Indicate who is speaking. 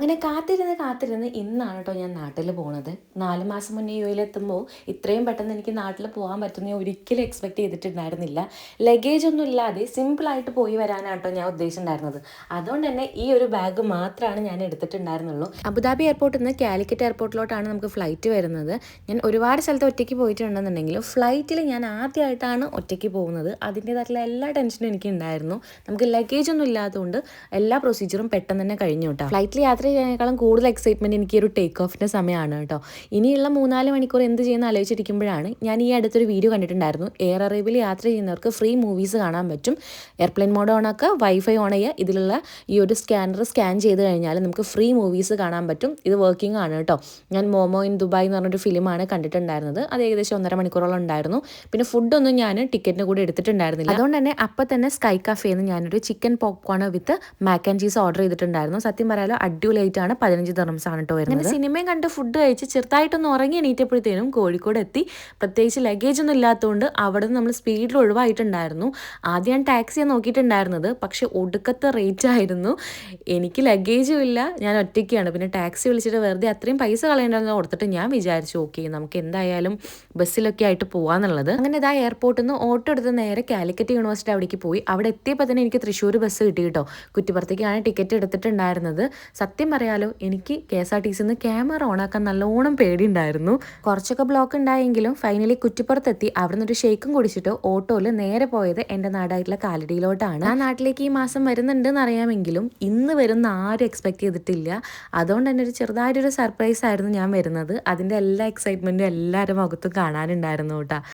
Speaker 1: അങ്ങനെ കാത്തിരുന്ന് ഇന്നാണ് കേട്ടോ ഞാൻ നാട്ടിൽ പോണത്. 4 മാസം മുന്നേ യുഎയിലെത്തുമ്പോൾ ഇത്രയും പെട്ടെന്ന് എനിക്ക് നാട്ടിൽ പോകാൻ പറ്റുമെന്ന് ഞാൻ ഒരിക്കലും എക്സ്പെക്ട് ചെയ്തിട്ടുണ്ടായിരുന്നില്ല. ലഗേജ് ഒന്നും ഇല്ലാതെ സിമ്പിളായിട്ട് പോയി വരാനാണ് കേട്ടോ ഞാൻ ഉദ്ദേശിച്ചിട്ടുണ്ടായിരുന്നത്. അതുകൊണ്ട് തന്നെ ഈ ഒരു ബാഗ് മാത്രമാണ് ഞാൻ എടുത്തിട്ടുണ്ടായിരുന്നുള്ളൂ. അബുദാബി എയർപോർട്ടിൽ നിന്ന് കാലിക്കറ്റ് എയർപോർട്ടിലോട്ടാണ് നമുക്ക് ഫ്ലൈറ്റ് വരുന്നത്. ഞാൻ ഒരുപാട് സ്ഥലത്ത് ഒറ്റയ്ക്ക് പോയിട്ടുണ്ടെന്നുണ്ടെങ്കിലും ഫ്ലൈറ്റിൽ ഞാൻ ആദ്യമായിട്ടാണ് ഒറ്റയ്ക്ക് പോകുന്നത്. അതിൻ്റേതായിട്ടുള്ള എല്ലാ ടെൻഷനും എനിക്ക് ഉണ്ടായിരുന്നു. നമുക്ക് ലഗേജ് ഒന്നും ഇല്ലാത്തതുകൊണ്ട് എല്ലാ പ്രൊസീജിയറും പെട്ടെന്ന് തന്നെ കഴിഞ്ഞു കേട്ടോ. ഫ്ലൈറ്റിൽ യാത്ര ചെയ്യാനേക്കാളും കൂടുതൽ എക്സൈറ്റ്മെൻറ്റ് എനിക്ക് ഒരു ടേക്ക് ഓഫിൻ്റെ സമയമാണ് കേട്ടോ. ഇനിയുള്ള 3-4 മണിക്കൂർ എന്ത് ചെയ്യുന്ന ആലോചിച്ചിരിക്കുമ്പോഴാണ് ഞാൻ ഈ അടുത്തൊരു വീഡിയോ കണ്ടിട്ടുണ്ടായിരുന്നു. എയർ അറേബ്യയിൽ യാത്ര ചെയ്യുന്നവർക്ക് ഫ്രീ മൂവീസ് കാണാൻ പറ്റും. എയർപ്ലെയിൻ മോഡ് ഓണാക്കുക, വൈഫൈ ഓൺ ചെയ്യുക, ഇതിലുള്ള ഈ ഒരു സ്കാൻ ചെയ്ത് കഴിഞ്ഞാൽ നമുക്ക് ഫ്രീ മൂവീസ് കാണാൻ പറ്റും. ഇത് വർക്കിംഗ് ആണ് കേട്ടോ. ഞാൻ മോമോ ഇൻ ദുബായ് എന്ന് പറഞ്ഞൊരു ഫിലിമാണ് കണ്ടിട്ടുണ്ടായിരുന്നത്. അത് ഏകദേശം 1.5 മണിക്കൂറോളം ഉണ്ടായിരുന്നു. പിന്നെ ഫുഡൊന്നും ഞാൻ ടിക്കറ്റിന് കൂടെ എടുത്തിട്ടുണ്ടായിരുന്നില്ല. അതുകൊണ്ട് തന്നെ അപ്പം തന്നെ സ്കൈ കഫേന്ന് ഞാനൊരു chicken popcorn with mac and cheese order ചെയ്തിട്ടുണ്ടായിരുന്നു. സത്യം പറയാലോ അടിപൊളിയായിട്ടാണ്. 15 ദിർഹംസാണ് കേട്ടോ വരുന്നത്. അങ്ങനെ സിനിമയും കണ്ട് ഫുഡ് കഴിച്ച് ചെറുതായിട്ടൊന്ന് ഉറങ്ങി എണീറ്റപ്പോഴത്തേനും കോഴിക്കോട് എത്തി. പ്രത്യേകിച്ച് ലഗേജ് ഒന്നും ഇല്ലാത്തതുകൊണ്ട് അവിടെ നിന്ന് നമ്മൾ സ്പീഡിൽ ഒഴിവായിട്ടുണ്ടായിരുന്നു. ആദ്യം ഞാൻ ടാക്സിയാണ് നോക്കിയിട്ടുണ്ടായിരുന്നത്, പക്ഷെ ഒടുക്കത്തെ റേറ്റ് ആയിരുന്നു. എനിക്ക് ലഗേജും ഇല്ല, ഞാൻ ഒറ്റയ്ക്കാണ്. പിന്നെ ടാക്സി വിളിച്ചിട്ട് വെറുതെ അത്രയും പൈസ കളയേണ്ടതെന്ന് ഓർത്തിട്ട് ഞാൻ വിചാരിച്ചു ഓക്കെ നമുക്ക് എന്തായാലും ബസ്സിലൊക്കെ ആയിട്ട് പോകാമെന്നുള്ളത്. അങ്ങനെ ഇതാ എയർപോർട്ടിൽ നിന്ന് ഓട്ടോ എടുത്ത് നേരെ കാലിക്കറ്റ് യൂണിവേഴ്സിറ്റി അവിടേക്ക് പോയി. അവിടെ എത്തിയപ്പോൾ തന്നെ എനിക്ക് തൃശ്ശൂർ ബസ് കിട്ടി കേട്ടോ. കുറ്റിപ്പുറത്തേക്കാണ് ടിക്കറ്റ് എടുത്തിട്ടുണ്ടായിരുന്നത്. സത്യം പറയാലോ എനിക്ക് KSRTC ക്യാമറ ഓണാക്കാൻ നല്ലോണം പേടിയുണ്ടായിരുന്നു. കുറച്ചൊക്കെ ബ്ലോക്ക് ഉണ്ടായെങ്കിലും ഫൈനലി കുറ്റിപ്പുറത്തെത്തി. അവിടെ നിന്നൊരു ഷേക്കും കുടിച്ചിട്ട് ഓട്ടോയിൽ നേരെ പോയത് എൻ്റെ നാടായിട്ടുള്ള കാലടിയിലോട്ടാണ്. ആ നാട്ടിലേക്ക് ഈ മാസം വരുന്നുണ്ടെന്ന് അറിയാമെങ്കിലും ഇന്ന് വരുന്ന ആരും എക്സ്പെക്ട് ചെയ്തിട്ടില്ല. അതുകൊണ്ട് തന്നെ ഒരു ചെറുതായിട്ടൊരു സർപ്രൈസ് ആയിരുന്നു ഞാൻ വരുന്നത്. അതിൻ്റെ എല്ലാ എക്സൈറ്റ്മെൻറ്റും എല്ലാവരുടെ മുഖത്തും കാണാനുണ്ടായിരുന്നു കേട്ടോ.